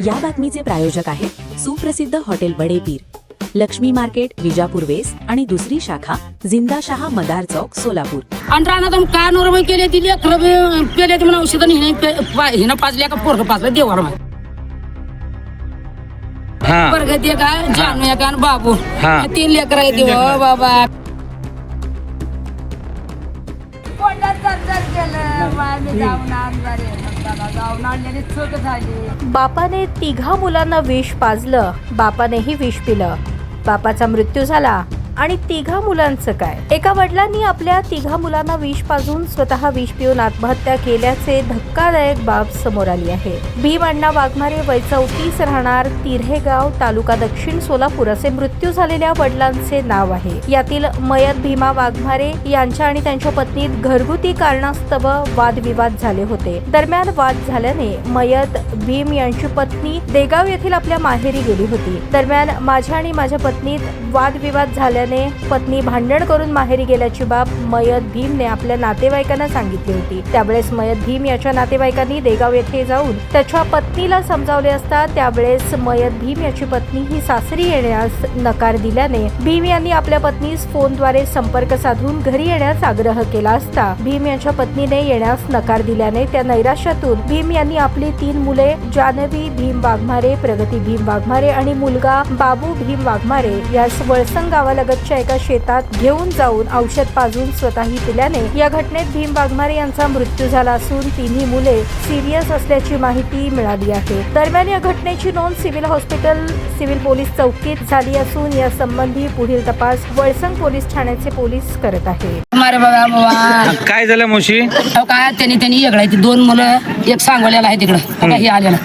या बातमीचे प्रायोजक आहेत सुप्रसिद्ध hotel Badepir, Laxmi market, Vijapur west आणि दुसरी शाखा जिंदाशहा मदार चौक, सोलापूर. आणि रानात काय नोरबाई केली ती लेकरं पेले ती म्हणून औषधं हिनं पाजल्या का पोरग पाजलं देवाला माहिती. वर्ग ते काय जानू का बाबू 3 लेकर आहे देव बाबा. बापाने 3 मुलांना विष पाजलं, बापानेही विष पिलं, बापाचा मृत्यू झाला आणि 3 मुलांचं काय? एका वडिलांनी आपल्या 3 मुलांना विष पाजून स्वतः विष पिऊन आत्महत्या केल्याचे धक्कादायक बाब समोर आली आहे. भीम अण्णा वाघमारे, वय 34, राहणार तिऱ्हेगाव, तालुका दक्षिण सोलापूर असे मृत्यू झालेल्या वडिलांचे नाव आहे. यातील मयत भीमा वाघमारे यांच्या आणि त्यांच्या पत्नीत घरगुती कारणास्तव वादविवाद झाले होते. दरम्यान वाद झाल्याने मयत भीम यांची पत्नी देगाव येथील आपल्या माहेरी गेली होती. दरम्यान माझ्या आणि माझ्या पत्नीत वादविवाद झाल्याने पत्नी भांडण करून माहेरी गेल्याची बाब मयत भीमने आपल्या नातेवाईकांना सांगितली होती. त्यावेळेस मयत भीम याच्या नातेवाईकांनी देगाव येथे जाऊन त्याच्या पत्नीला समजावले असता त्यावेळेस मयत भीम याची पत्नी ही सासरी येण्यास नकार दिल्याने भीम यांनी आपल्या पत्नीस फोनद्वारे संपर्क साधून घरी येण्यास आग्रह केला असता भीम यांच्या पत्नीने येण्यास नकार दिल्याने त्या नैराश्यातून भीम यांनी आपली 3 मुले जानवी भीम वाघमारे, प्रगती भीम वाघमारे आणि मुलगा बाबू भीम वाघमारे यास वळसंग गावालगतच्या एका शेतात घेऊन जाऊन औषध पाजून स्वतःही पिल्याने या घटनेत भीम वाघमारे यांचा मृत्यू झाला असून 3 मुले सिरियस असल्याची माहिती मिळाली आहे. दरम्यान या घटनेची नोंद सिव्हिल पोलीस चौकीत झाली असून या संबंधी पुढील तपास वळसंग पोलीस ठाण्याचे पोलीस करत आहेत. काय झालं मुशी? काय त्यांनी वेगळं आहे. 2 मुलं, एक सांगोल्याला आहे तिकडं हे आलेलं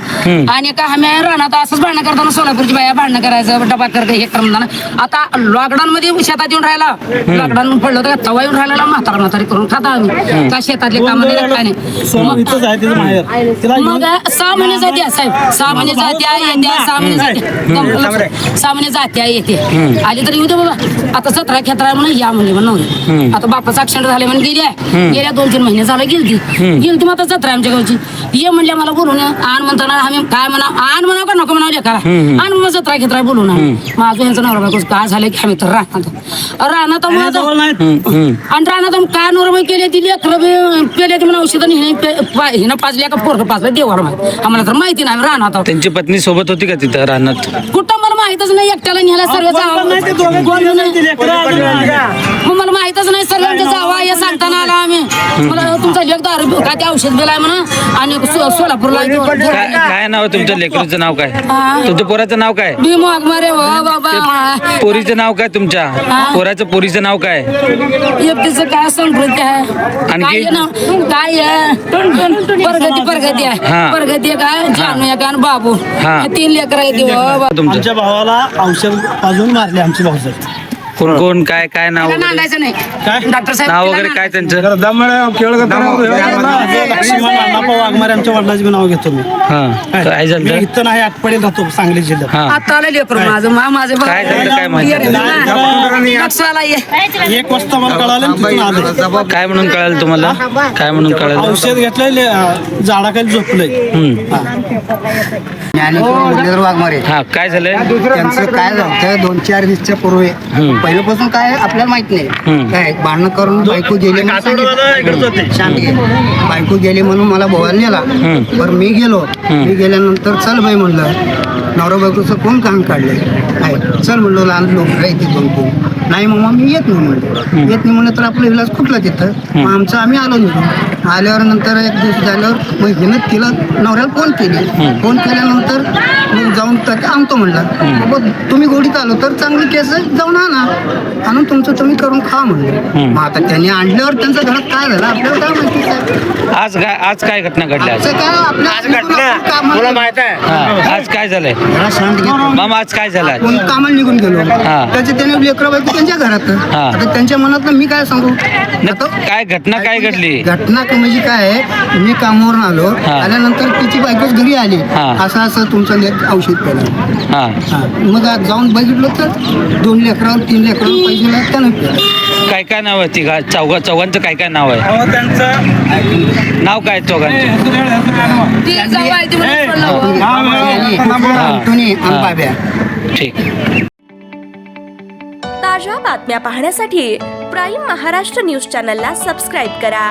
आणि का आम्ही रानात असंच भांडणं करताना सोलापूरची बाया भांडणं करायचं डबा कर हे करताना. आता लॉकडाऊन मध्ये शेतात येऊन राहिला, लॉकडाऊन पडलं तर तवा येऊन राहिला म्हातारी करून खाता आम्ही का शेतातले काम काय नाही. मग 6 महिने जाते साहेब, 6 महिने जात्या येत्या, 6 महिने जात्या 6 महिने जात्या येते. आली तर येऊ दे बाबा. आता 17 खेत्रा म्हणून या म्हणले म्हणून आता बापाचा ऍक्सिडेंट झाले म्हणून गेल्या 2-3 महिने झालं गेलती मग आता 17 आमच्या गावची ये म्हणल्या मला बोलून आण म्हणताना आम्ही काय म्हणा आण म्हणा का नको म्हणा लेखाला आण मग 17 खेत्रा बोलून माझं यांचं नवरा बायको काय झालं की आम्ही तर राहणार आणि राहणार काय नोरबाई केली ती लेकरं पेले ती म्हणून औषधं हिनं पाजल्या का पोरग पाजलं देवाला माहिती. आम्हाला तर माहिती नाही राहणार. त्यांची पत्नी सोबत होती का तिथं राहणार? कुठं मला माहितच नाही, एकट्याला न्यायला सर्व मग मला माहितच नाही सर्वांचं जावा हे सांगताना आला आम्ही. मला तुमचा लेख दारू काय ते औषध दिलाय म्हणून आणि सोलापूरला काय नाव आहे तुमच्या लेकरूचं नाव काय? तुमच्या पोराचं नाव काय? भीम वाघमारे बाबा. पोरीचं नाव काय तुमच्या पोरीचं नाव काय? एकटीचं काय संस्कृती आहे आणखी काय प्रगती आहे काय जानू का बाबू 3 लेकर आहे देव. आमच्या भावाला औषध पाजून मारले आमचे भाऊसाहेब. कोण काय नाव नांदायचं नाही डॉक्टर साहेब, नाव वगैरे काय त्यांचं? लक्ष्मण अण्णाप्पा वाघमारे आमच्या वडिलांचे नाव घेतो मी. काय झालं? इथं नाही आटपडे राहतो सांगली जिल्ह्यात. आता आलं लेकर माझं काय झालं काय माहिती? 1 वाजता मला कळालं तिथून आलं. काय म्हणून कळालं तुम्हाला? काय म्हणून कळालं? औषध घेतलंय झाडाखाली झोपलंय. वाघमारे काय झालंय त्यांचं? काय झालं 2-4 दिवसाच्या पूर्वी पहिल्यापासून काय आपल्याला माहित नाही. काय भांडणं करून बायको गेली शांत गेली. बायको गेली म्हणून मला बोवायला नेला. बरं मी गेल्यानंतर चल बाई म्हणलं नवरा बायकोचं कोण काम काढलंय काय चल म्हणलं लहान लोक राहते 2-3. नाही मग मी येत नाही म्हणलं तर आपलं इलाज कुठला तिथं. मग आमचं आम्ही आलो निघून. आल्यावर नंतर 1 दिवस झाल्यावर मग हिनं तिला नवऱ्याला फोन केल्यानंतर मग जाऊन आणतो म्हणला. बाबा तुम्ही गोडीत आलो तर चांगली केस जाऊन आणून तुमचं तुम्ही करून खा म्हणलं. मग आता त्यांनी आणल्यावर त्यांच्या घरात काय झालं आपल्याला काय माहिती साहेब. आज काय घटना घडल्या? आज काय झालंय मामा? आज काय झालं? कामाला निघून गेलो त्याचे त्याने लेकरं बायको त्यांच्या घरात. आता त्यांच्या मनात मी काय सांगू. काय घटना काय घडली? घटना म्हणजे काय आहे, मी कामावरून आलो. आल्यानंतर तिची बायकोच घरी आली. असं तुमचं लेक औषध केलं. मग जाऊन बघितलं तर 2 लेकरावर 3 लेकरावर पैसे त्यानं काय नाव आहे? चौघांचं काय नाव आहे? त्यांचं नाव काय चौघांचे? ती जाऊ आहे ती म्हणून सोडलं. अंटोनी आणि बाब्या. ठीक. ताज्या बातम्या पाहण्यासाठी प्राईम महाराष्ट्र न्यूज चॅनलला सबस्क्राईब करा.